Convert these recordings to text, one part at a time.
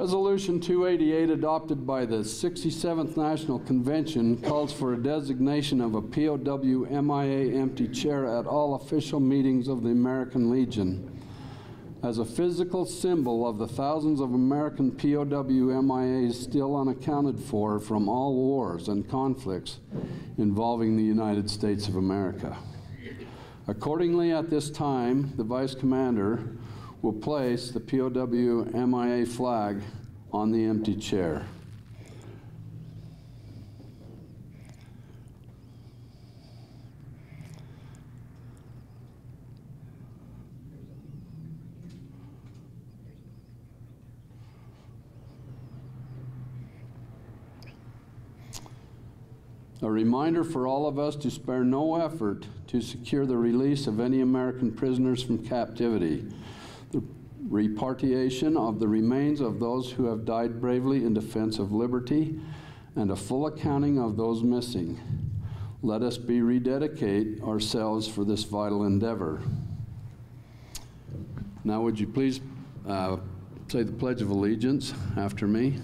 Resolution 288 adopted by the 67th National Convention calls for a designation of a POW MIA empty chair at all official meetings of the American Legion as a physical symbol of the thousands of American POW MIAs still unaccounted for from all wars and conflicts involving the United States of America. Accordingly, at this time, the Vice Commander will place the POW MIA flag on the empty chair. A reminder for all of us to spare no effort to secure the release of any American prisoners from captivity, the repatriation of the remains of those who have died bravely in defense of liberty, and a full accounting of those missing. Let us rededicate ourselves for this vital endeavor. Now would you please say the Pledge of Allegiance after me.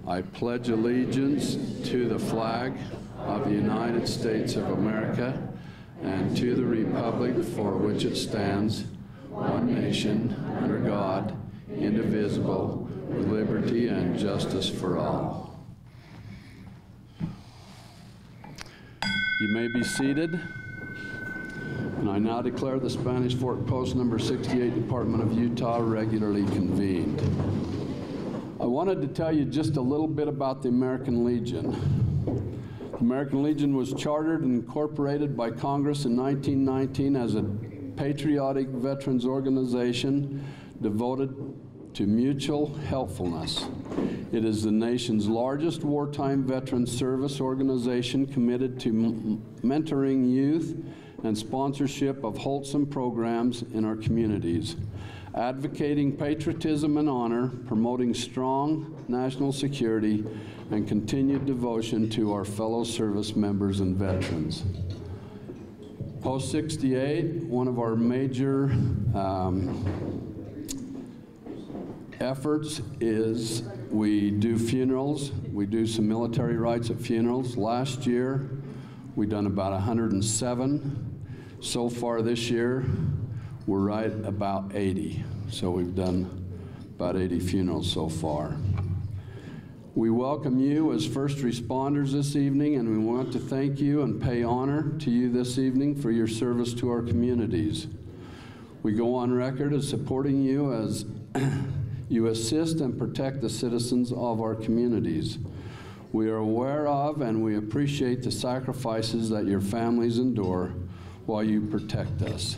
I pledge allegiance to the flag of the United States of America and to the republic for which it stands, one nation, under God, indivisible, with liberty and justice for all. You may be seated. And I now declare the Spanish Fork Post number 68, Department of Utah, regularly convened. I wanted to tell you just a little bit about the American Legion. The American Legion was chartered and incorporated by Congress in 1919 as a patriotic veterans organization devoted to mutual helpfulness. It is the nation's largest wartime veterans service organization committed to mentoring youth and sponsorship of wholesome programs in our communities, advocating patriotism and honor, promoting strong national security, and continued devotion to our fellow service members and veterans. Post 68, one of our major efforts is we do funerals. We do some military rites at funerals. Last year, we've done about 107. So far this year, we're right about 80. So we've done about 80 funerals so far. We welcome you as first responders this evening, and we want to thank you and pay honor to you this evening for your service to our communities. We go on record as supporting you as you assist and protect the citizens of our communities. We are aware of and we appreciate the sacrifices that your families endure while you protect us.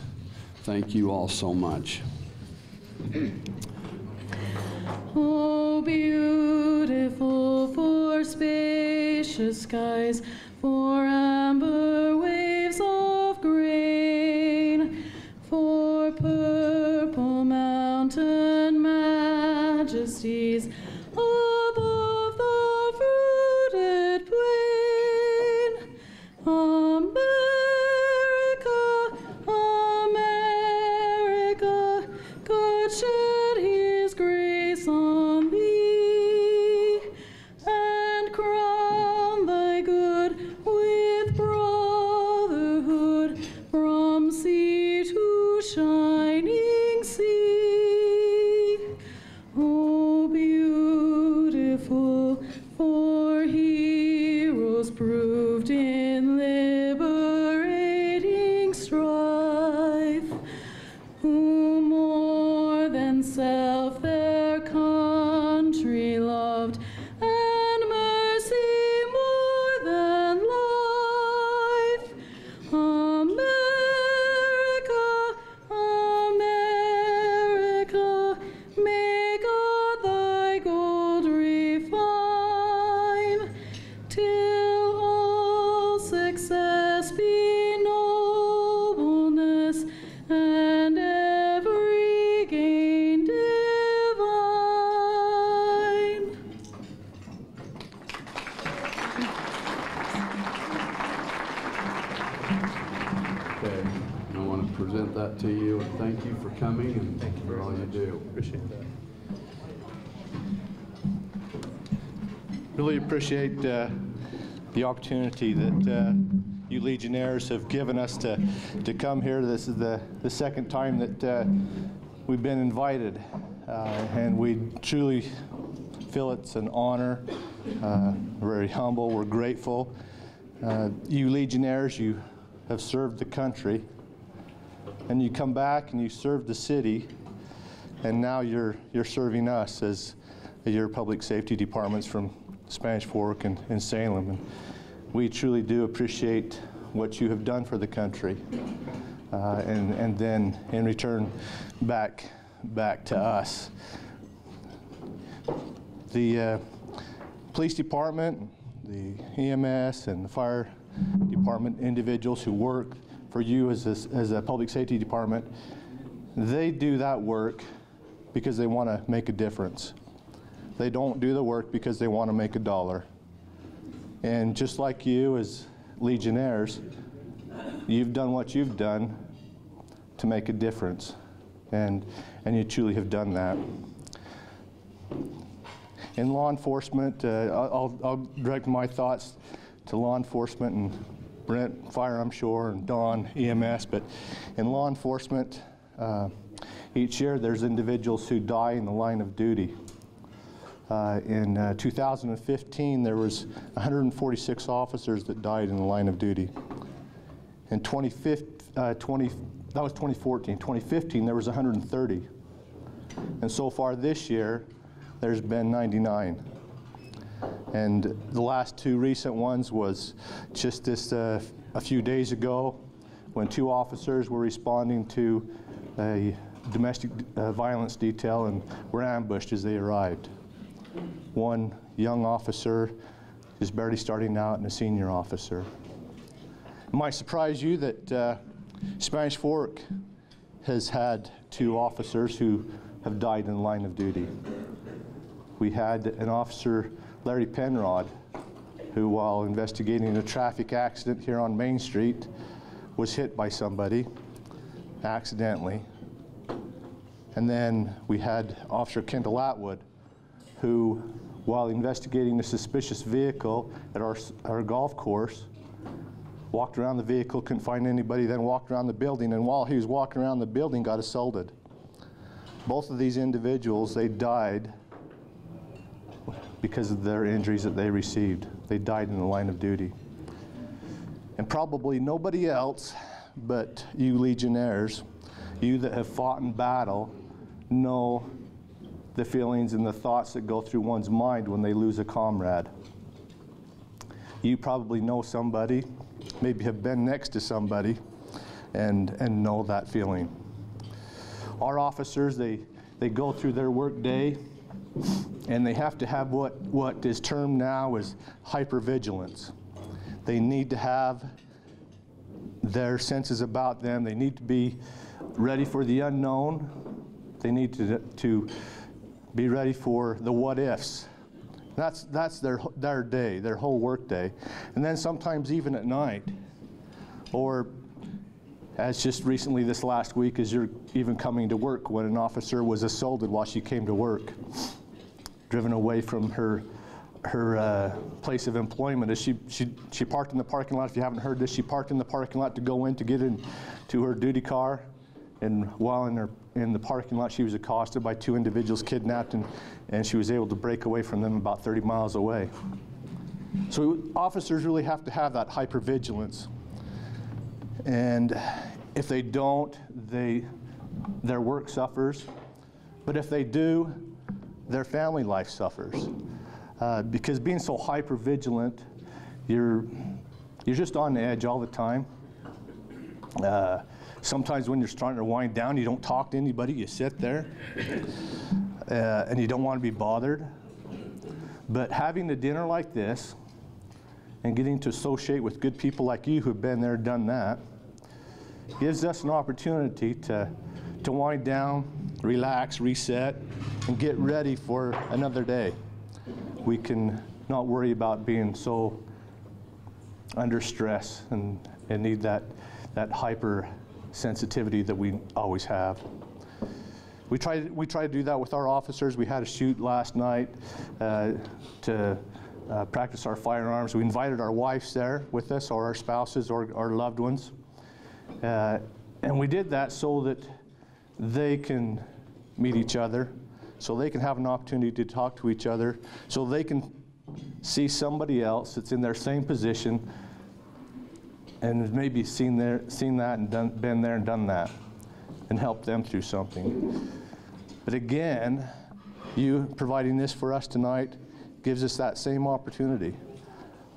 Thank you all so much. Oh, beautiful for spacious skies, for amber waves of grain, for purple mountain majesties above the fruited plain. America, God shed his grace on thee, and crown thy good with brotherhood from sea to shining sea. Oh, beautiful for heroes proved in liberating strife, who more than self their country loved, and mercy more than life. America, America, may God thy gold refine, till all success be nobleness, and every gain divine. Okay, I want to present that to you, and thank you for coming and thank you for all you do. Appreciate that. really appreciate the opportunity that you Legionnaires have given us to come here. This is the second time that we've been invited, and we truly feel it's an honor. We're very humble, we're grateful. You Legionnaires, you have served the country, and you come back and you serve the city, and now you're serving us as your public safety departments from Spanish Fork and Salem. And we truly do appreciate what you have done for the country, and then in return back to us. The police department, the EMS, and the fire department individuals who work for you as a public safety department, they do that work because they want to make a difference. They don't do the work because they want to make a dollar. And just like you as Legionnaires, you've done what you've done to make a difference, and you truly have done that. In law enforcement, I'll direct my thoughts to law enforcement and Brent, Fire, I'm sure, and Don, EMS, but in law enforcement, each year there's individuals who die in the line of duty. In 2015, there was 146 officers that died in the line of duty. In 2014. 2015, there was 130. And so far this year, there's been 99. And the last two recent ones was just this a few days ago when two officers were responding to a domestic violence detail and were ambushed as they arrived. One young officer is barely starting out and a senior officer. It might surprise you that Spanish Fork has had two officers who have died in the line of duty. We had an officer, Larry Penrod, who while investigating a traffic accident here on Main Street was hit by somebody accidentally. And then we had Officer Kendall Atwood, who while investigating a suspicious vehicle at our golf course, walked around the vehicle, couldn't find anybody, then walked around the building, and while he was walking around the building, got assaulted. Both of these individuals, they died because of their injuries that they received. They died in the line of duty. And probably nobody else but you Legionnaires, you that have fought in battle, know the feelings and the thoughts that go through one's mind when they lose a comrade. You probably know somebody, maybe have been next to somebody, and know that feeling. Our officers, they go through their work day, and they have to have what is termed now as hypervigilance. They need to have their senses about them. They need to be ready for the unknown. They need to be ready for the what-ifs. That's their day, their whole work day. And then sometimes even at night, or as just recently this last week, as you're even coming to work, when an officer was assaulted while she came to work, driven away from her place of employment. As she parked in the parking lot. If you haven't heard this, she parked in the parking lot to go in to get into her duty car, and while in the parking lot, she was accosted by two individuals, kidnapped, and she was able to break away from them about 30 miles away. So officers really have to have that hypervigilance, and if they don't, their work suffers. But if they do, their family life suffers. Because being so hypervigilant, you're just on edge all the time. Sometimes when you're starting to wind down, you don't talk to anybody, you sit there, and you don't want to be bothered. But having a dinner like this, and getting to associate with good people like you who've been there, done that, gives us an opportunity to wind down, relax, reset, and get ready for another day. We can not worry about being so under stress and need that hyper sensitivity that we always have. We try to do that with our officers. We had a shoot last night to practice our firearms. We invited our wives there with us, or our spouses, or our loved ones. And we did that so that they can meet each other, so they can have an opportunity to talk to each other, so they can see somebody else that's in their same position and has maybe seen that and been there and done that, and help them through something. But again, you providing this for us tonight gives us that same opportunity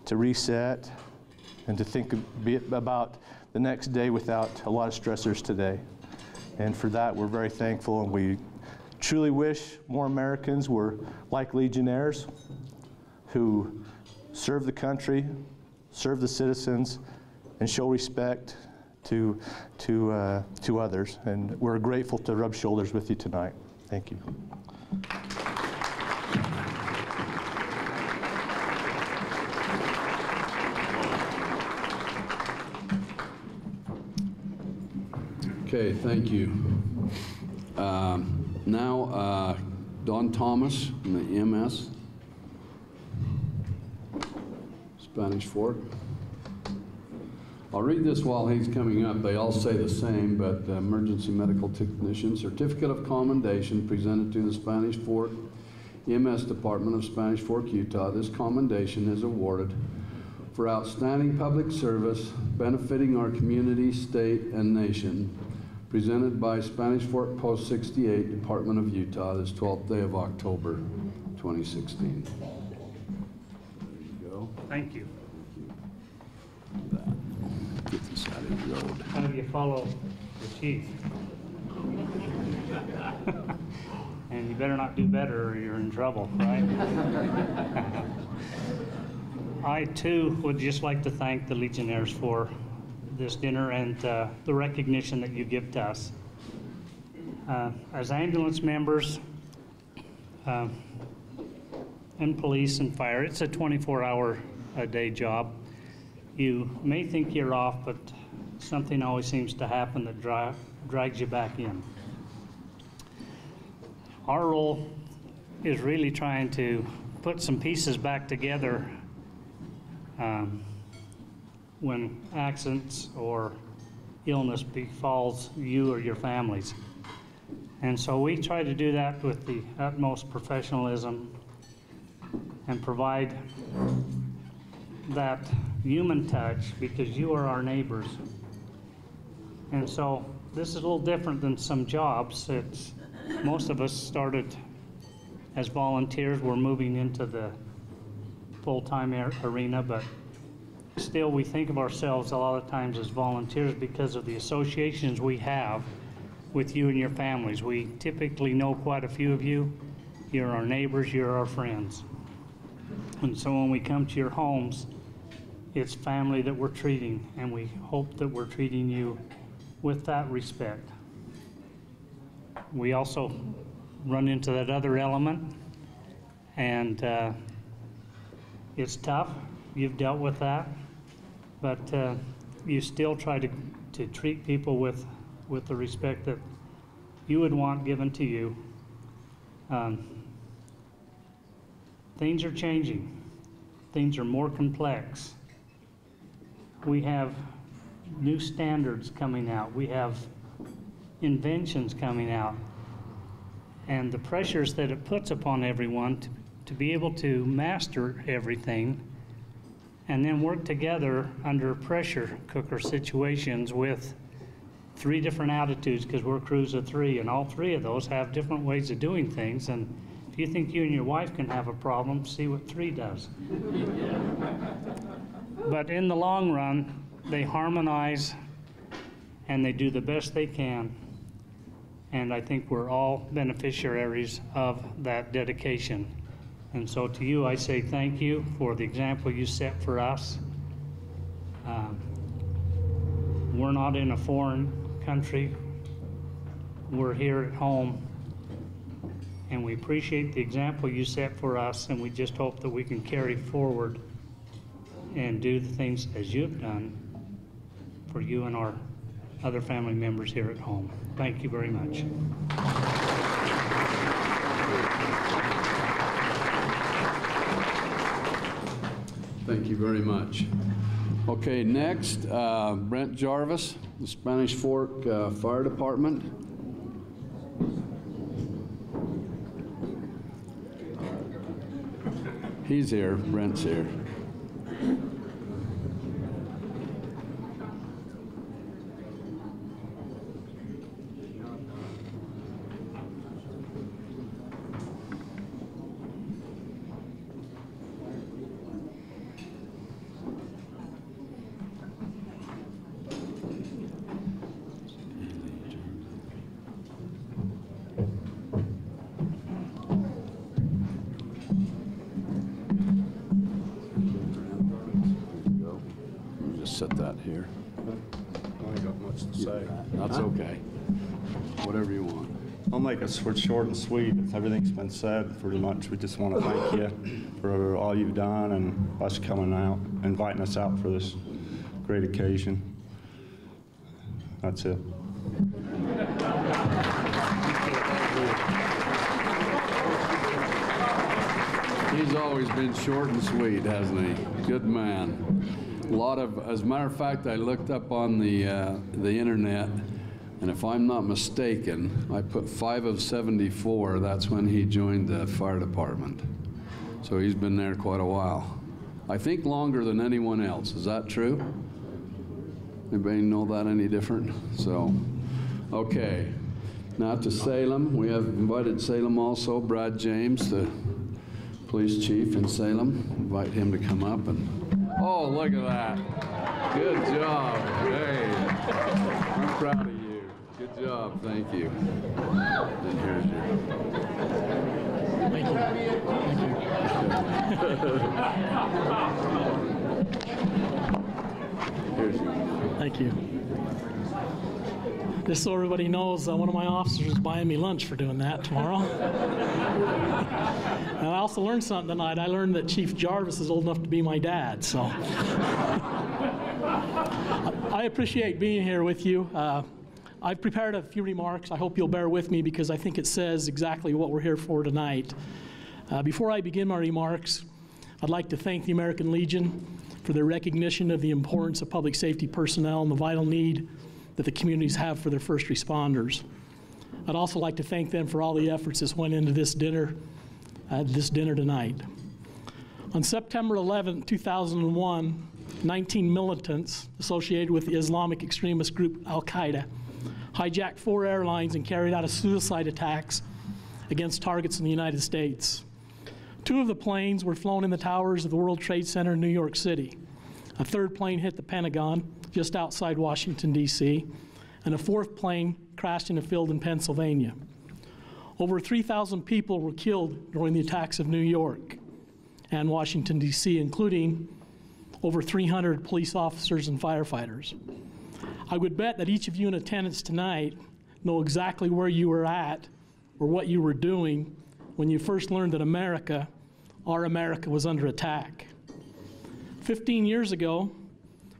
to reset and to think about the next day without a lot of stressors today. And for that, we're very thankful, and we truly wish more Americans were like Legionnaires, who serve the country, serve the citizens, and show respect to others. And we're grateful to rub shoulders with you tonight. Thank you. Okay, thank you. Now, Don Thomas from the EMS, Spanish Fork. I'll read this while he's coming up. They all say the same, but emergency medical technician, certificate of commendation presented to the Spanish Fork EMS Department of Spanish Fork, Utah. This commendation is awarded for outstanding public service benefiting our community, state, and nation, presented by Spanish Fork Post 68, Department of Utah, this 12th day of October, 2016. There you go. Thank you. Get this out of the road. How do you follow the chief? And you better not do better or you're in trouble, right? I too would just like to thank the Legionnaires for this dinner and the recognition that you give to us. As ambulance members and police and fire, it's a 24-hour-a-day job. You may think you're off, but something always seems to happen that drags you back in. Our role is really trying to put some pieces back together when accidents or illness befalls you or your families. And so we try to do that with the utmost professionalism and provide that human touch, because you are our neighbors. And so this is a little different than some jobs. Most of us started as volunteers. We're moving into the full-time arena, but still we think of ourselves a lot of times as volunteers because of the associations we have with you and your families. We typically know quite a few of you. You're our neighbors, you're our friends. And so when we come to your homes, it's family that we're treating, and we hope that we're treating you with that respect. We also run into that other element, and it's tough. You've dealt with that, but you still try to treat people with the respect that you would want given to you. Things are changing. Things are more complex. We have new standards coming out. We have inventions coming out. And the pressures that it puts upon everyone to be able to master everything and then work together under pressure cooker situations with 3 different attitudes, because we're crews of 3, and all 3 of those have different ways of doing things. And if you think you and your wife can have a problem, see what 3 does. But in the long run, they harmonize and they do the best they can. And I think we're all beneficiaries of that dedication. And so to you, I say thank you for the example you set for us. We're not in a foreign country. We're here at home. And we appreciate the example you set for us, and we just hope that we can carry forward and do the things as you've done for you and our other family members here at home. Thank you very much. Thank you very much. Okay, next, Brent Jarvis, the Spanish Fork Fire Department. He's here, Brent's here. Set that here. I ain't got much to say. That's okay. Whatever you want. I'll make it short and sweet. Everything's been said pretty much. We just want to thank you for all you've done and us coming out, inviting us out for this great occasion. That's it. He's always been short and sweet, hasn't he? Good man. A lot of, as a matter of fact, I looked up on the internet, and if I'm not mistaken, I put 5 of 74. That's when he joined the fire department. So he's been there quite a while. I think longer than anyone else. Is that true? Anybody know that any different? So, okay. Now to Salem. We have invited Salem also, Brad James, the police chief in Salem. Invite him to come up and, oh, look at that. Good job. Hey, I'm proud of you. Good job. Thank you. And here's your. Thank you. Here's your. Thank you. Just so everybody knows, one of my officers is buying me lunch for doing that tomorrow. And I also learned something tonight. I learned that Chief Jarvis is old enough to be my dad, so. I appreciate being here with you. I've prepared a few remarks. I hope you'll bear with me because I think it says exactly what we're here for tonight. Before I begin my remarks, I'd like to thank the American Legion for their recognition of the importance of public safety personnel and the vital need that the communities have for their first responders. I'd also like to thank them for all the efforts that went into this dinner tonight. On September 11, 2001, 19 militants associated with the Islamic extremist group Al-Qaeda hijacked 4 airlines and carried out suicide attacks against targets in the United States. 2 of the planes were flown in the towers of the World Trade Center in New York City. A 3rd plane hit the Pentagon just outside Washington, D.C., and a 4th plane crashed in a field in Pennsylvania. Over 3,000 people were killed during the attacks of New York and Washington, D.C., including over 300 police officers and firefighters. I would bet that each of you in attendance tonight know exactly where you were at or what you were doing when you first learned that America, our America, was under attack. 15 years ago,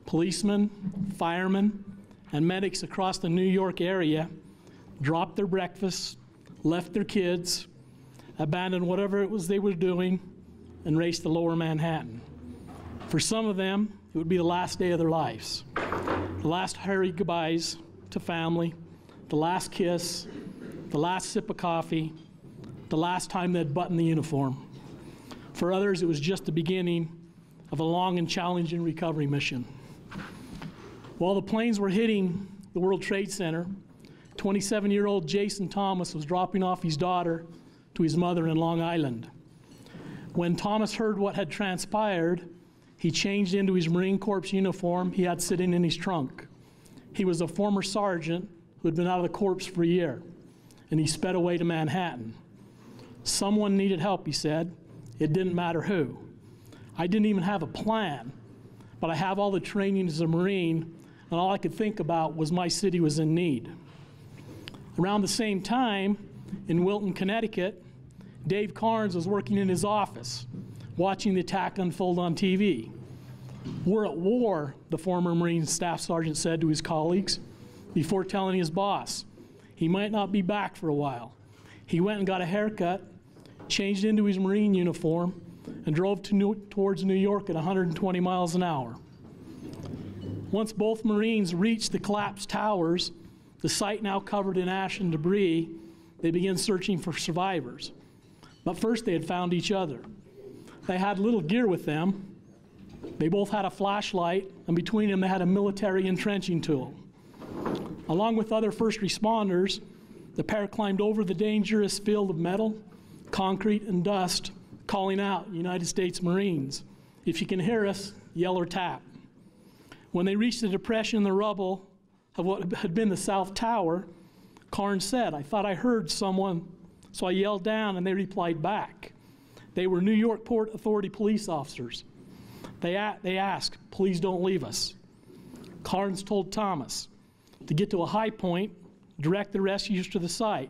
policemen, firemen, and medics across the New York area dropped their breakfast, left their kids, abandoned whatever it was they were doing, and raced to Lower Manhattan. For some of them, it would be the last day of their lives. The last hurried goodbyes to family, the last kiss, the last sip of coffee, the last time they'd button the uniform. For others, it was just the beginning of a long and challenging recovery mission. While the planes were hitting the World Trade Center, 27-year-old Jason Thomas was dropping off his daughter to his mother in Long Island. When Thomas heard what had transpired, he changed into his Marine Corps uniform he had sitting in his trunk. He was a former sergeant who had been out of the Corps for a year, and he sped away to Manhattan. Someone needed help, he said. It didn't matter who. I didn't even have a plan, but I have all the training as a Marine, and all I could think about was my city was in need. Around the same time, in Wilton, Connecticut, Dave Carnes was working in his office, watching the attack unfold on TV. "We're at war," the former Marine Staff Sergeant said to his colleagues before telling his boss he might not be back for a while. He went and got a haircut, changed into his Marine uniform, and drove towards New York at 120 miles an hour. Once both Marines reached the collapsed towers, the site now covered in ash and debris, they began searching for survivors. But first they had found each other. They had little gear with them. They both had a flashlight, and between them they had a military entrenching tool. Along with other first responders, the pair climbed over the dangerous field of metal, concrete, and dust, calling out, "United States Marines, if you can hear us, yell or tap." When they reached the depression in the rubble of what had been the South Tower, Carnes said, "I thought I heard someone, so I yelled down," and they replied back. They were New York Port Authority police officers. They asked, "Please don't leave us." Carnes told Thomas to get to a high point, direct the rescuers to the site.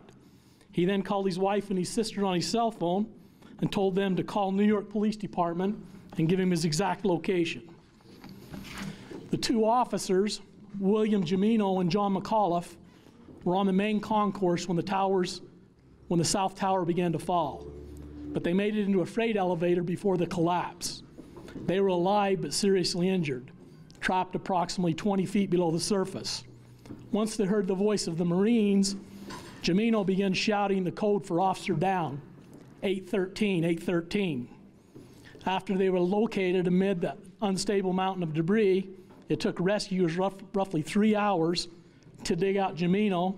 He then called his wife and his sister on his cell phone and told them to call New York Police Department and give him his exact location. The two officers, William Jimino and John McAuliffe, were on the main concourse when the South Tower began to fall. But they made it into a freight elevator before the collapse. They were alive but seriously injured, trapped approximately 20 feet below the surface. Once they heard the voice of the Marines, Jimino began shouting the code for officer down, 813, 813. After they were located amid the unstable mountain of debris, it took rescuers roughly 3 hours to dig out Jimino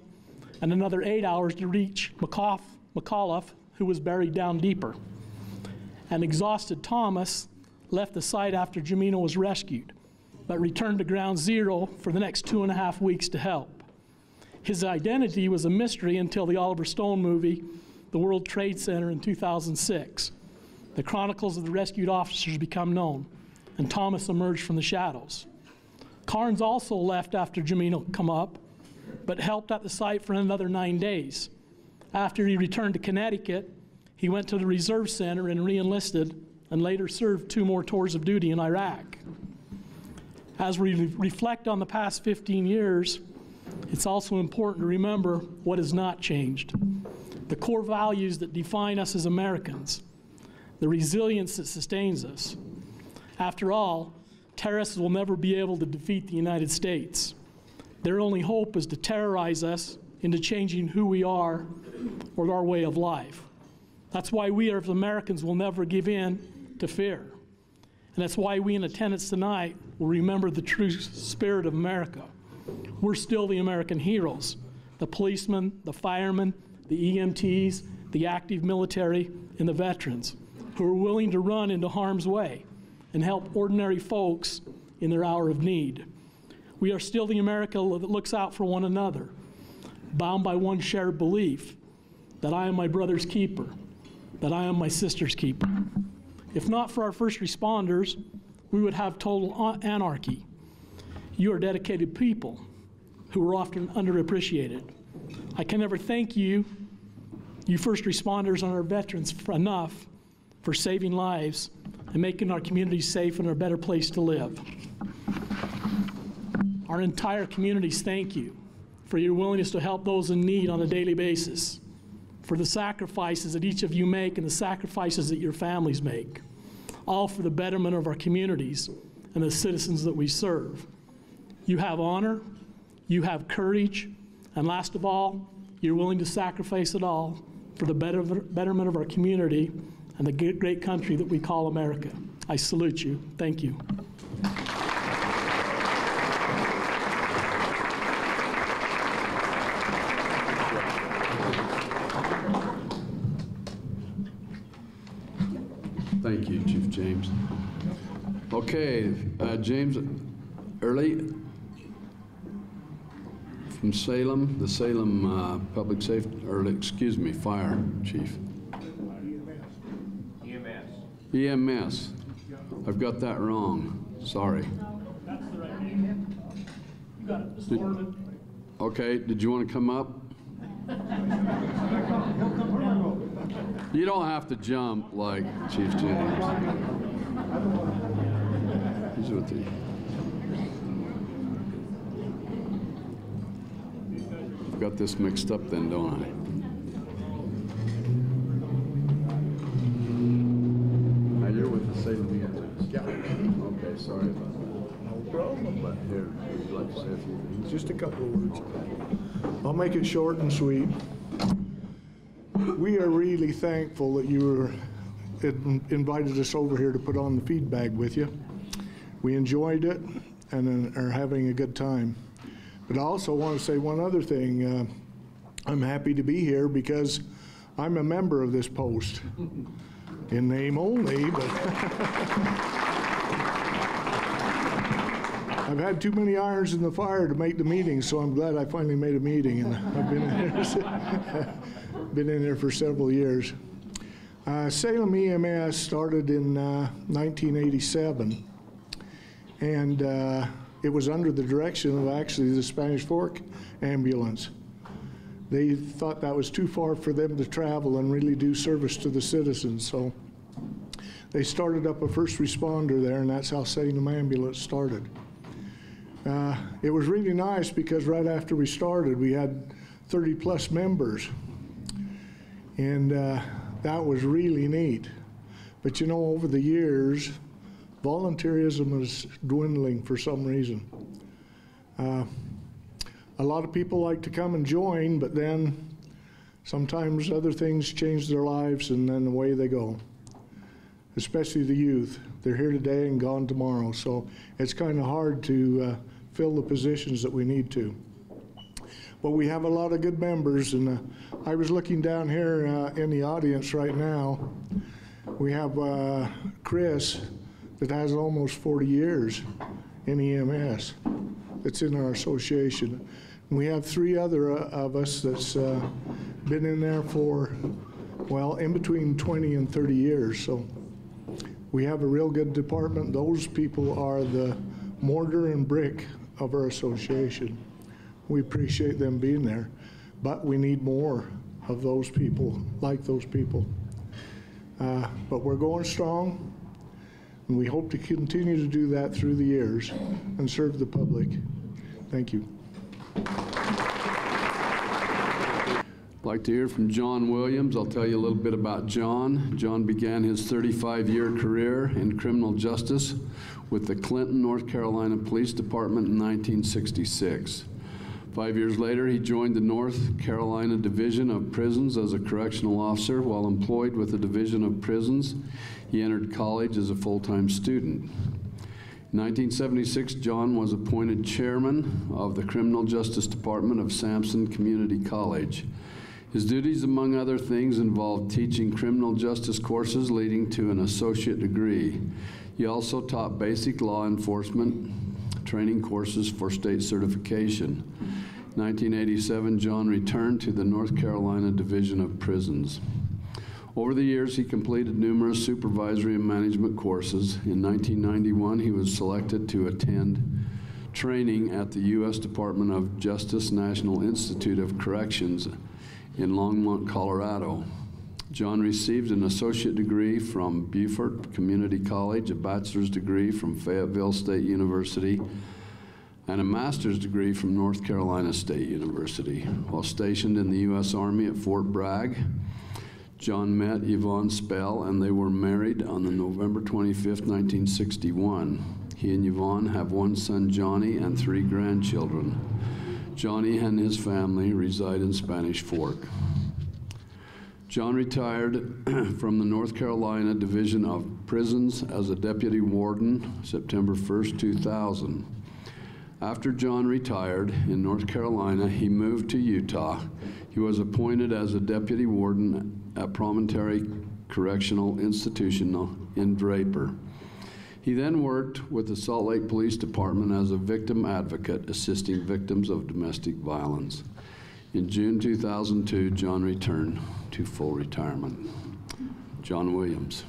and another 8 hours to reach McAuliffe, who was buried down deeper. An exhausted Thomas left the site after Jimino was rescued, but returned to ground zero for the next 2.5 weeks to help. His identity was a mystery until the Oliver Stone movie, The World Trade Center, in 2006. The chronicles of the rescued officers become known, and Thomas emerged from the shadows. Carnes also left after Jimino come up, but helped at the site for another 9 days. After he returned to Connecticut, he went to the Reserve Center and re-enlisted, and later served 2 more tours of duty in Iraq. As we reflect on the past 15 years, it's also important to remember what has not changed. The core values that define us as Americans, the resilience that sustains us. After all, terrorists will never be able to defeat the United States. Their only hope is to terrorize us into changing who we are or our way of life. That's why we as Americans will never give in to fear. And that's why we in attendance tonight will remember the true spirit of America. We're still the American heroes, the policemen, the firemen, the EMTs, the active military, and the veterans who are willing to run into harm's way and help ordinary folks in their hour of need. We are still the America that looks out for one another, bound by one shared belief that I am my brother's keeper, that I am my sister's keeper. If not for our first responders, we would have total anarchy. You are dedicated people who are often underappreciated. I can never thank you first responders and our veterans enough for saving lives and making our communities safe and a better place to live. Our entire communities thank you for your willingness to help those in need on a daily basis, for the sacrifices that each of you make and the sacrifices that your families make, all for the betterment of our communities and the citizens that we serve. You have honor, you have courage, and last of all, you're willing to sacrifice it all for the betterment of our community and the great country that we call America. I salute you. Thank you. Thank you, Chief James. Okay, James Early from Salem, the Salem Public Safety, or excuse me, Fire Chief. EMS. I've got that wrong. Sorry. That's the right name. You got it, Mr. Orman. Okay, did you want to come up? You don't have to jump like Chief James. He's with you. I've got this mixed up then, don't I? How Sorry about that. No problem, but Here, would you like to say a few things? just a couple of words. I'll make it short and sweet. We are really thankful that you invited us over here to put on the feed bag with you. We enjoyed it and are having a good time. But I also want to say one other thing. I'm happy to be here because I'm a member of this post. In name only, but I've had too many irons in the fire to make the meeting, so I'm glad I finally made a meeting, and I've been in there for several years. Salem EMS started in 1987, and it was under the direction of actually the Spanish Fork ambulance. They thought that was too far for them to travel and really do service to the citizens, so they started up a first responder there, and that's how Salem Ambulance started. It was really nice because right after we started, we had 30-plus members, and that was really neat. But you know, over the years, volunteerism is dwindling for some reason. A lot of people like to come and join, but then sometimes other things change their lives and then away they go, especially the youth. They're here today and gone tomorrow, so it's kind of hard to fill the positions that we need to. But we have a lot of good members, and I was looking down here in the audience right now. We have Chris that has almost 40 years in EMS. It's in our association. We have 3 other of us that's been in there for, well, in between 20 and 30 years. So we have a real good department. Those people are the mortar and brick of our association. We appreciate them being there, but we need more of those people, like those people. But we're going strong, and we hope to continue to do that through the years and serve the public. Thank you. I'd like to hear from John Williams. I'll tell you a little bit about John. John began his 35-year career in criminal justice with the Clinton, North Carolina Police Department in 1966. 5 years later, he joined the North Carolina Division of Prisons as a correctional officer. While employed with the Division of Prisons, he entered college as a full-time student. In 1976, John was appointed chairman of the Criminal Justice Department of Sampson Community College. His duties, among other things, involved teaching criminal justice courses leading to an associate degree. He also taught basic law enforcement training courses for state certification. In 1987, John returned to the North Carolina Division of Prisons. Over the years, he completed numerous supervisory and management courses. In 1991, he was selected to attend training at the U.S. Department of Justice National Institute of Corrections in Longmont, Colorado. John received an associate degree from Beaufort Community College, a bachelor's degree from Fayetteville State University, and a master's degree from North Carolina State University. While stationed in the U.S. Army at Fort Bragg, John met Yvonne Spell, and they were married on November 25, 1961. He and Yvonne have 1 son, Johnny, and 3 grandchildren. Johnny and his family reside in Spanish Fork. John retired from the North Carolina Division of Prisons as a deputy warden September 1, 2000. After John retired in North Carolina, he moved to Utah. He was appointed as a deputy warden at Promontory Correctional Institution in Draper. He then worked with the Salt Lake Police Department as a victim advocate, assisting victims of domestic violence. In June 2002, John returned to full retirement. John Williams.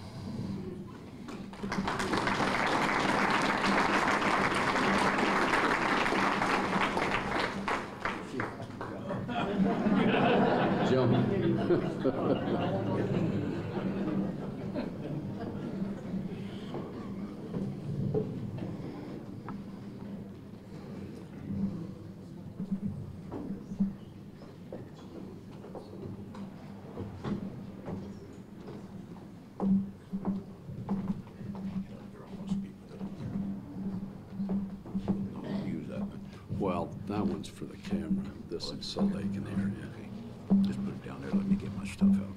Well, that one's for the camera. This is so they can hear you. Just put it down there, let me get my stuff out.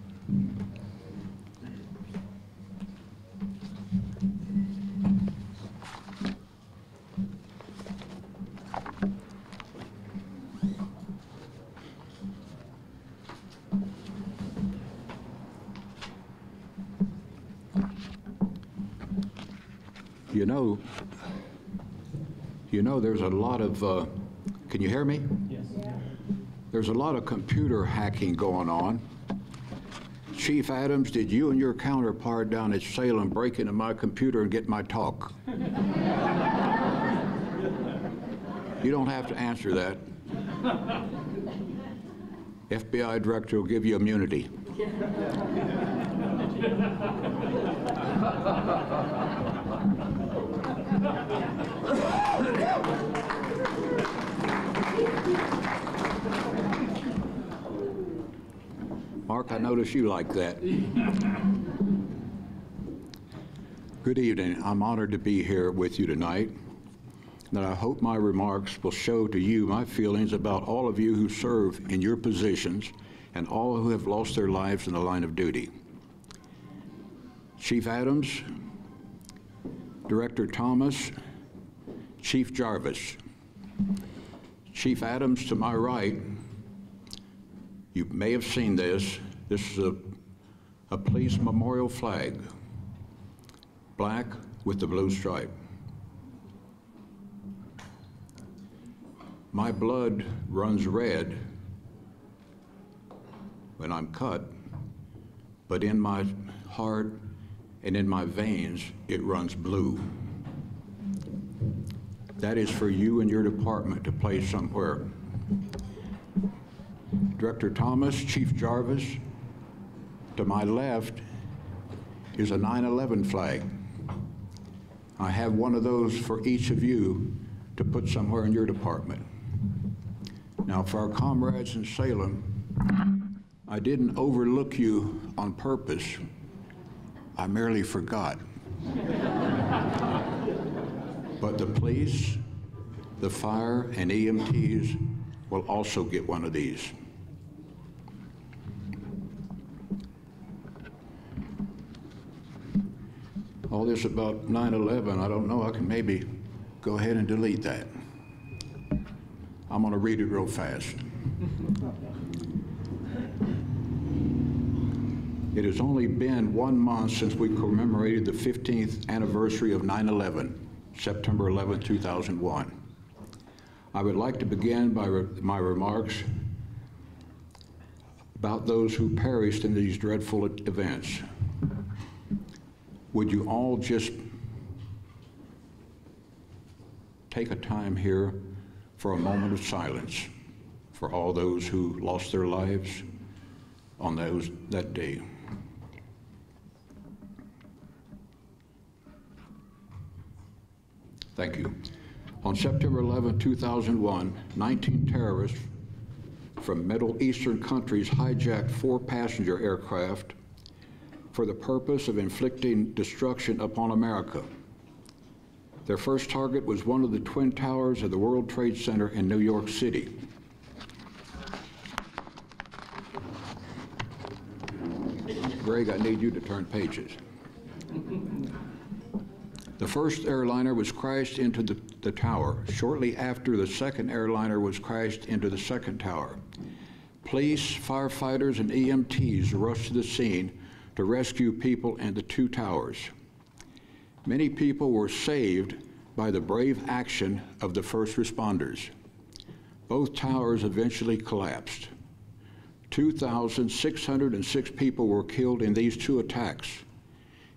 You know, there's a lot of, can you hear me? Yes. There's a lot of computer hacking going on. Chief Adams, did you and your counterpart down at Salem break into my computer and get my talk? You don't have to answer that. FBI director will give you immunity. Mark, I notice you like that. Good evening. I'm honored to be here with you tonight, and I hope my remarks will show to you my feelings about all of you who serve in your positions and all who have lost their lives in the line of duty. Chief Adams, Director Thomas, Chief Jarvis. Chief Adams to my right, you may have seen this. This is a police memorial flag, black with the blue stripe. My blood runs red when I'm cut, but in my heart and in my veins, it runs blue. That is for you and your department to place somewhere. Director Thomas, Chief Jarvis, to my left is a 9/11 flag. I have one of those for each of you to put somewhere in your department. Now, for our comrades in Salem, I didn't overlook you on purpose. I merely forgot. But the police, the fire, and EMTs will also get one of these. All this about 9/11, I don't know, I can maybe go ahead and delete that. I'm gonna read it real fast. It has only been 1 month since we commemorated the 15th anniversary of 9/11, September 11, 2001. I would like to begin by my remarks about those who perished in these dreadful events. Would you all just take a time here for a moment of silence for all those who lost their lives on that day? Thank you. On September 11, 2001, 19 terrorists from Middle Eastern countries hijacked 4 passenger aircraft for the purpose of inflicting destruction upon America. Their first target was one of the Twin Towers of the World Trade Center in New York City. Greg, I need you to turn pages. The first airliner was crashed into the tower. Shortly after, the second airliner was crashed into the second tower. Police, firefighters, and EMTs rushed to the scene to rescue people in the 2 towers. Many people were saved by the brave action of the first responders. Both towers eventually collapsed. 2,606 people were killed in these 2 attacks,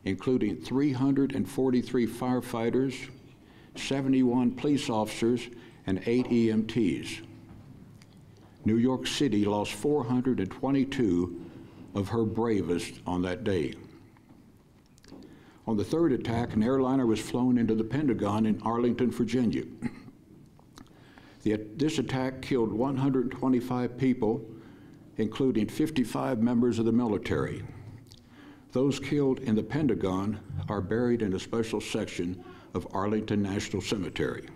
including 343 firefighters, 71 police officers, and 8 EMTs. New York City lost 422 of her bravest on that day. On the third attack, an airliner was flown into the Pentagon in Arlington, Virginia. This attack killed 125 people, including 55 members of the military. Those killed in the Pentagon are buried in a special section of Arlington National Cemetery.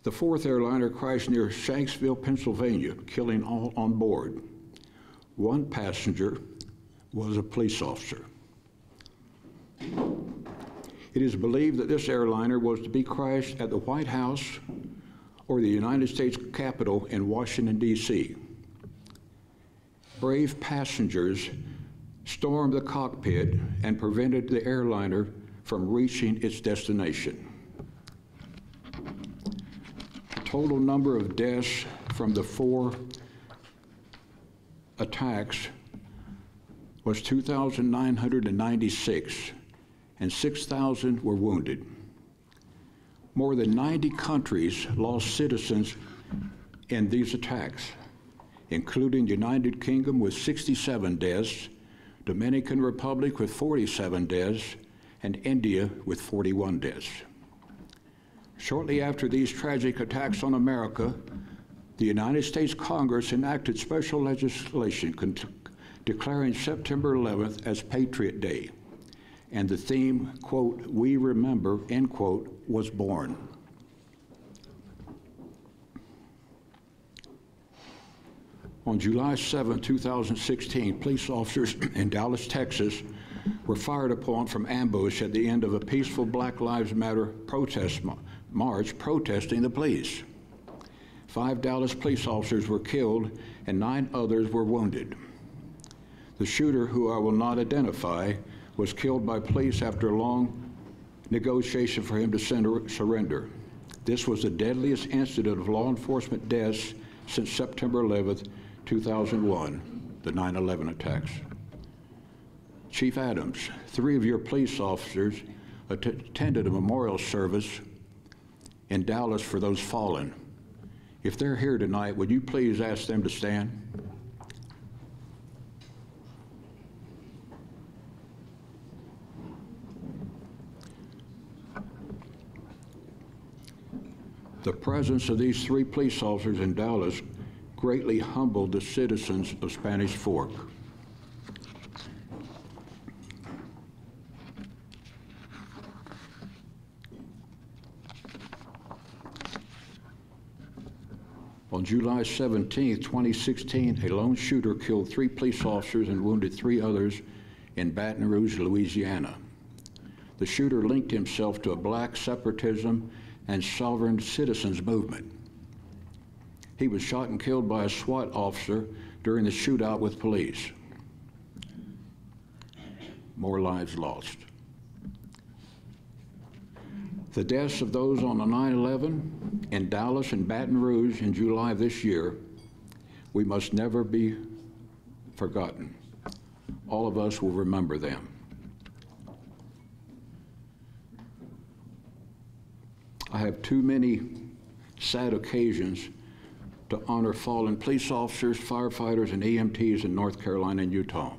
The fourth airliner crashed near Shanksville, Pennsylvania, killing all on board. One passenger was a police officer. It is believed that this airliner was to be crashed at the White House or the United States Capitol in Washington, D.C. Brave passengers stormed the cockpit and prevented the airliner from reaching its destination. The total number of deaths from the 4 attacks was 2,996, and 6,000 were wounded. More than 90 countries lost citizens in these attacks, including the United Kingdom with 67 deaths, Dominican Republic with 47 deaths, and India with 41 deaths. Shortly after these tragic attacks on America, the United States Congress enacted special legislation declaring September 11th as Patriot Day, and the theme, quote, "We remember," end quote, was born. On July 7, 2016, police officers in Dallas, Texas, were fired upon from ambush at the end of a peaceful Black Lives Matter protest march protesting the police. 5 Dallas police officers were killed and 9 others were wounded. The shooter, who I will not identify, was killed by police after a long negotiation for him to surrender. This was the deadliest incident of law enforcement deaths since September 11th, 2001, the 9/11 attacks. Chief Adams, 3 of your police officers attended a memorial service in Dallas for those fallen. If they're here tonight, would you please ask them to stand? The presence of these 3 police officers in Dallas greatly humbled the citizens of Spanish Fork. On July 17, 2016, a lone shooter killed 3 police officers and wounded 3 others in Baton Rouge, Louisiana. The shooter linked himself to a black separatism and sovereign citizens movement. He was shot and killed by a SWAT officer during the shootout with police. More lives lost. The deaths of those on the 9/11 in Dallas and Baton Rouge in July of this year, we must never be forgotten. All of us will remember them. I have too many sad occasions to honor fallen police officers, firefighters, and EMTs in North Carolina and Utah.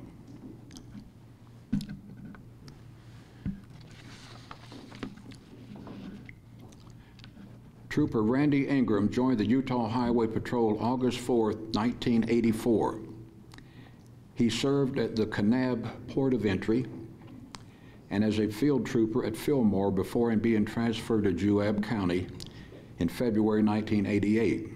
Trooper Randy Ingram joined the Utah Highway Patrol August 4, 1984. He served at the Kanab Port of Entry and as a field trooper at Fillmore before being transferred to Juab County in February 1988.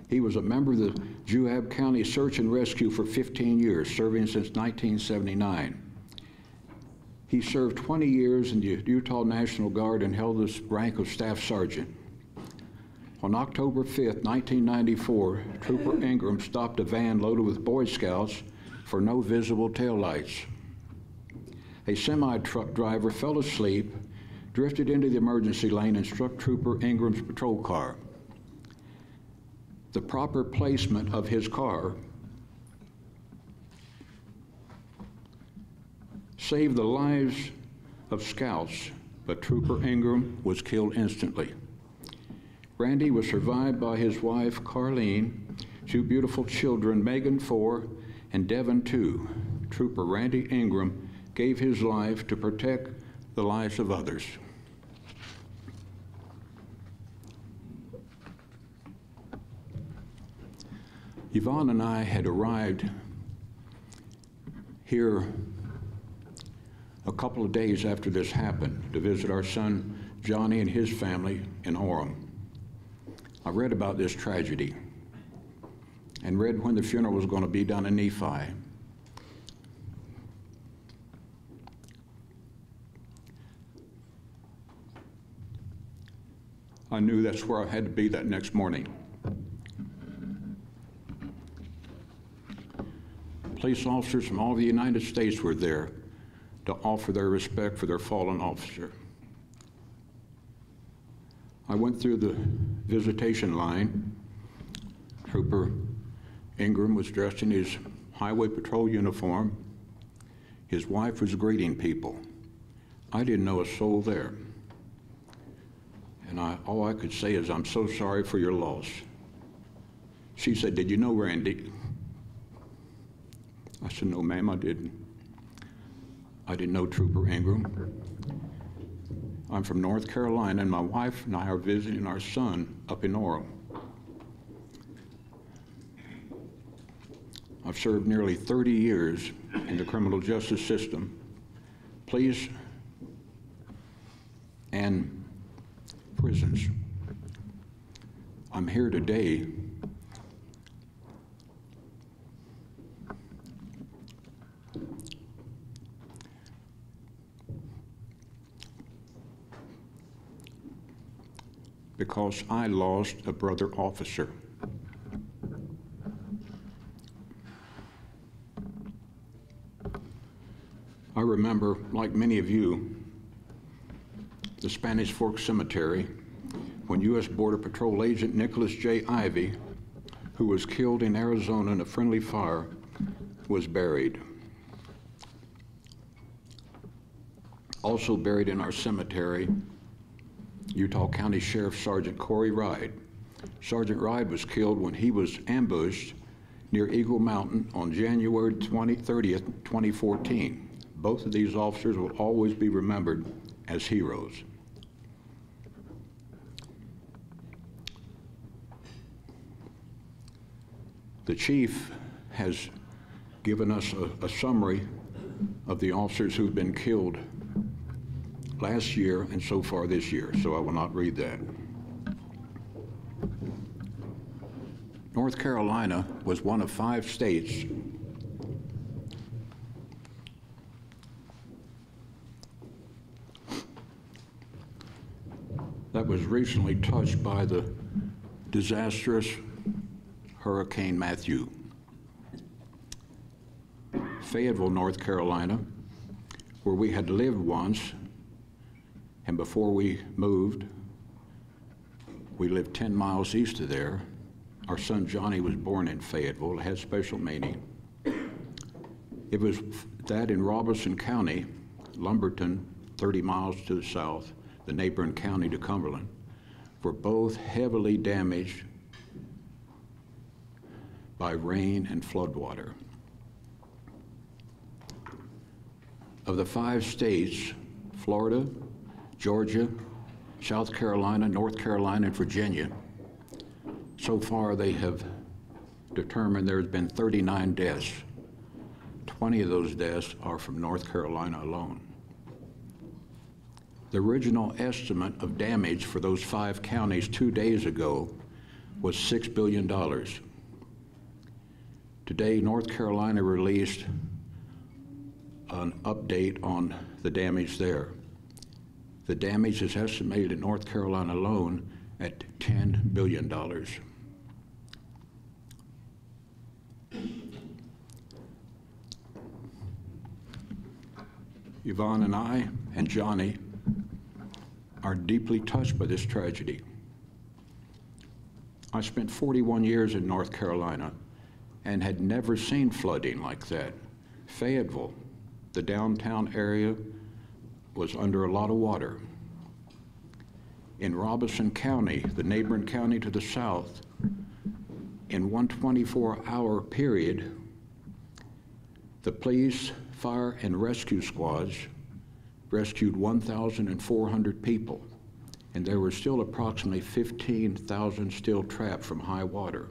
He was a member of the Juab County Search and Rescue for 15 years, serving since 1979. He served 20 years in the Utah National Guard and held the rank of Staff Sergeant. On October 5, 1994, Trooper Ingram stopped a van loaded with Boy Scouts for no visible taillights. A semi-truck driver fell asleep, drifted into the emergency lane, and struck Trooper Ingram's patrol car. The proper placement of his car saved the lives of scouts, but Trooper Ingram was killed instantly. Randy was survived by his wife, Carlene, 2 beautiful children, Megan 4 and Devin 2. Trooper Randy Ingram gave his life to protect the lives of others. Yvonne and I had arrived here a couple of days after this happened to visit our son Johnny and his family in Orem. I read about this tragedy and read when the funeral was going to be done in Nephi. I knew that's where I had to be that next morning. Police officers from all of the United States were there to offer their respect for their fallen officer. I went through the visitation line. Trooper Ingram was dressed in his highway patrol uniform. His wife was greeting people. I didn't know a soul there. And all I could say is, "I'm so sorry for your loss." She said, "Did you know Randy?" I said, "No, ma'am, I didn't. I didn't know Trooper Ingram. I'm from North Carolina, and my wife and I are visiting our son up in Orem. I've served nearly 30 years in the criminal justice system, police, and prisons. I'm here today because I lost a brother officer. I remember, like many of you, the Spanish Fork Cemetery when U.S. Border Patrol Agent Nicholas J. Ivey, who was killed in Arizona in a friendly fire, was buried. Also buried in our cemetery, Utah County Sheriff Sergeant Corey Ride. Sergeant Ride was killed when he was ambushed near Eagle Mountain on January 30th, 2014. Both of these officers will always be remembered as heroes. The chief has given us a summary of the officers who've been killed last year and so far this year, so I will not read that. North Carolina was one of 5 states that was recently touched by the disastrous Hurricane Matthew. Fayetteville, North Carolina, where we had lived once, and before we moved, we lived 10 miles east of there. Our son Johnny was born in Fayetteville. It had special meaning. It was that in Robeson County, Lumberton, 30 miles to the south, the neighboring county to Cumberland, were both heavily damaged by rain and floodwater. Of the 5 states, Florida, Georgia, South Carolina, North Carolina, and Virginia, so far they have determined there's been 39 deaths. 20 of those deaths are from North Carolina alone. The original estimate of damage for those 5 counties 2 days ago was $6 billion. Today, North Carolina released an update on the damage there. The damage is estimated in North Carolina alone at $10 billion. Yvonne and I and Johnny are deeply touched by this tragedy. I spent 41 years in North Carolina and had never seen flooding like that. Fayetteville, the downtown area, was under a lot of water. In Robeson County, the neighboring county to the south, in one 24-hour period, the police, fire, and rescue squads rescued 1,400 people, and there were still approximately 15,000 still trapped from high water.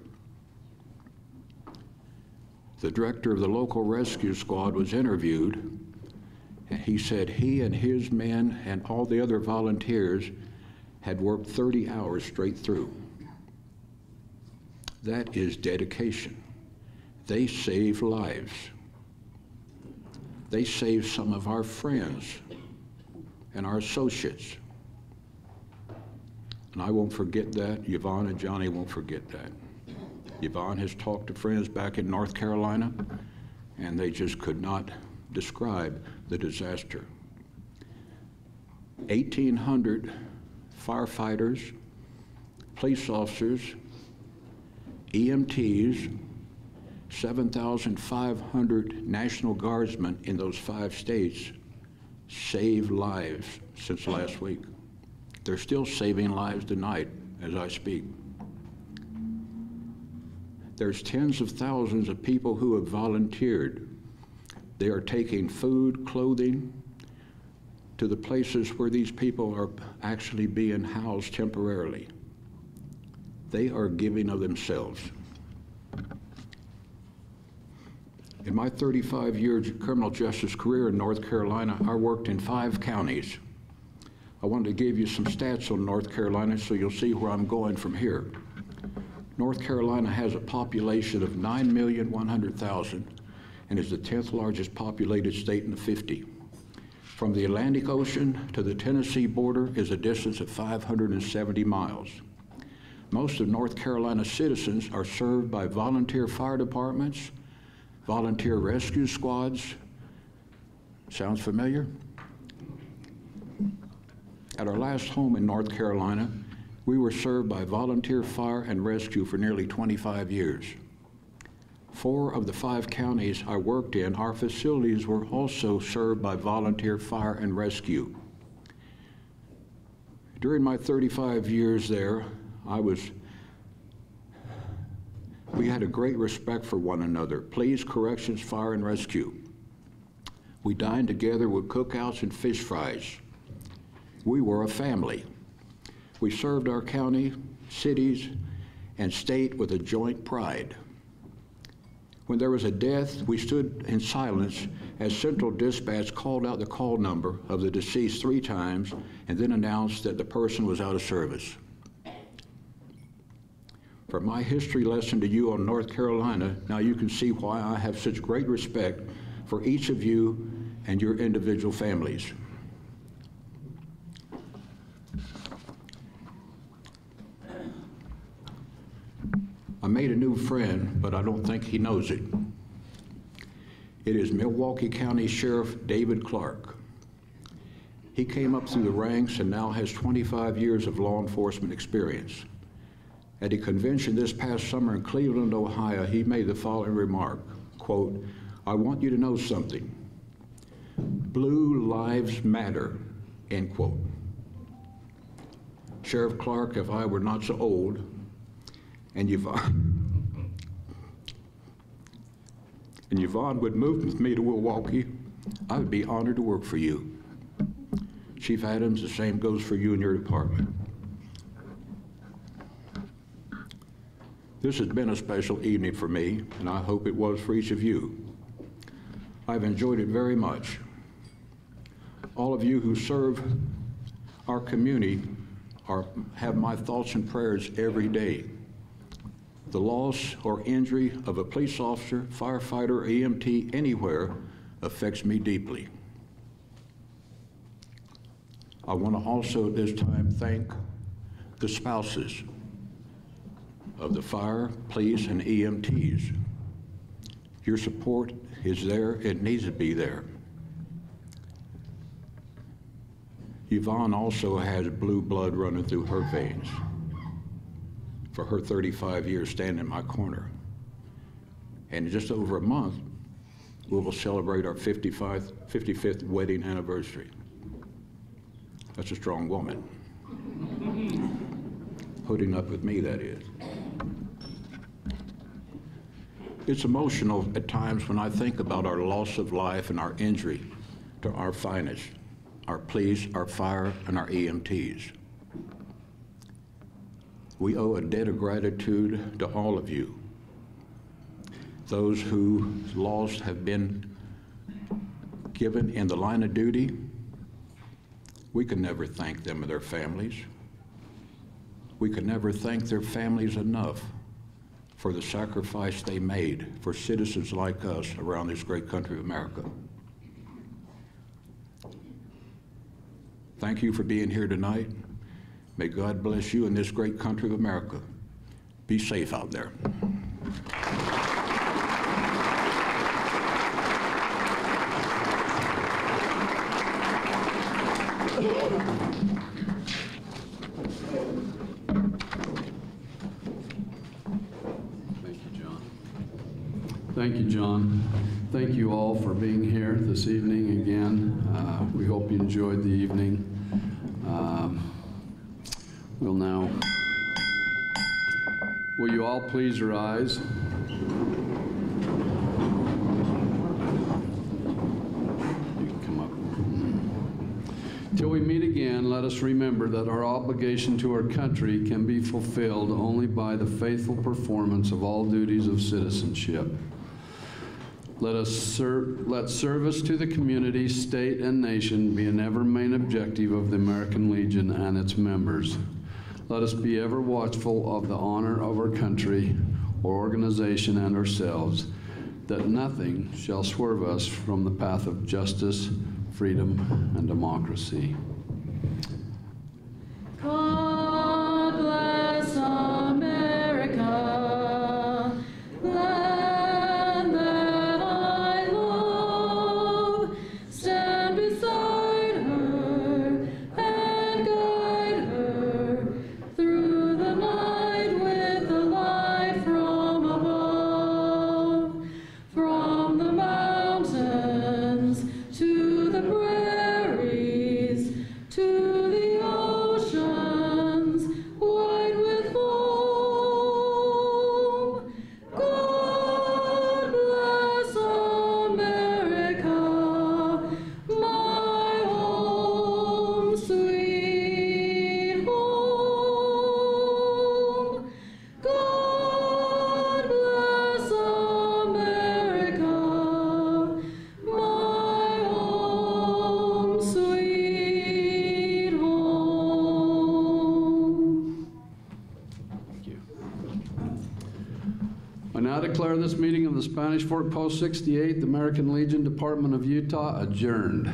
The director of the local rescue squad was interviewed, And he said he and his men and all the other volunteers had worked 30 hours straight through. That is dedication. They save lives. They saved some of our friends and our associates. And I won't forget that. Yvonne and Johnny won't forget that. Yvonne has talked to friends back in North Carolina, and they just could not describe the disaster. 1,800 firefighters, police officers, EMTs, 7,500 National Guardsmen in those 5 states saved lives since last week. They're still saving lives tonight as I speak. There's tens of thousands of people who have volunteered. They are taking food, clothing to the places where these people are actually being housed temporarily. They are giving of themselves. In my 35-year criminal justice career in North Carolina, I worked in 5 counties. I wanted to give you some stats on North Carolina so you'll see where I'm going from here. North Carolina has a population of 9,100,000 and is the 10th largest populated state in the 50. From the Atlantic Ocean to the Tennessee border is a distance of 570 miles. Most of North Carolina's citizens are served by volunteer fire departments, volunteer rescue squads. Sounds familiar? At our last home in North Carolina, we were served by volunteer fire and rescue for nearly 25 years. 4 of the 5 counties I worked in, our facilities were also served by volunteer fire and rescue. During my 35 years there, we had a great respect for one another. Police, corrections, fire, and rescue. We dined together with cookouts and fish fries. We were a family. We served our county, cities, and state with a joint pride. When there was a death, we stood in silence as Central Dispatch called out the call number of the deceased 3 times and then announced that the person was out of service. For my history lesson to you on North Carolina, now you can see why I have such great respect for each of you and your individual families. I made a new friend, but I don't think he knows it. It is Milwaukee County Sheriff David Clark. He came up through the ranks and now has 25 years of law enforcement experience. At a convention this past summer in Cleveland, Ohio, he made the following remark, quote, "I want you to know something. Blue lives matter," end quote. Sheriff Clark, if I were not so old, and Yvonne would move with me to Milwaukee, I would be honored to work for you. Chief Adams, the same goes for you and your department. This has been a special evening for me, and I hope it was for each of you. I've enjoyed it very much. All of you who serve our community have my thoughts and prayers every day. The loss or injury of a police officer, firefighter, EMT, anywhere affects me deeply. I want to also at this time thank the spouses of the fire, police, and EMTs. Your support is there, it needs to be there. Yvonne also has blue blood running through her veins for her 35 years standing in my corner. And in just over a month, we will celebrate our 55th wedding anniversary. That's a strong woman. Putting up with me, that is. It's emotional at times when I think about our loss of life and our injury to our finest, our police, our fire, and our EMTs. We owe a debt of gratitude to all of you. Those who lost have been given in the line of duty, we can never thank them and their families. We can never thank their families enough for the sacrifice they made for citizens like us around this great country of America. Thank you for being here tonight. May God bless you in this great country of America. Be safe out there. Thank you, John. Thank you all for being here this evening again. We hope you enjoyed the evening. We'll now, will you all please rise? You can come up. Till we meet again, let us remember that our obligation to our country can be fulfilled only by the faithful performance of all duties of citizenship. Let service to the community, state, and nation be an ever main objective of the American Legion and its members. Let us be ever watchful of the honor of our country, our organization, and ourselves, that nothing shall swerve us from the path of justice, freedom, and democracy. God bless America, land that I love. Stand beside her and guide her through the night with the light from above. From the mountains to the prairies, to the oceans white with foam. God bless America, my home, sweet home. God bless America, my home, sweet home. Thank you. I now declare this meeting of the Spanish Fork Post 68, the American Legion, Department of Utah, adjourned.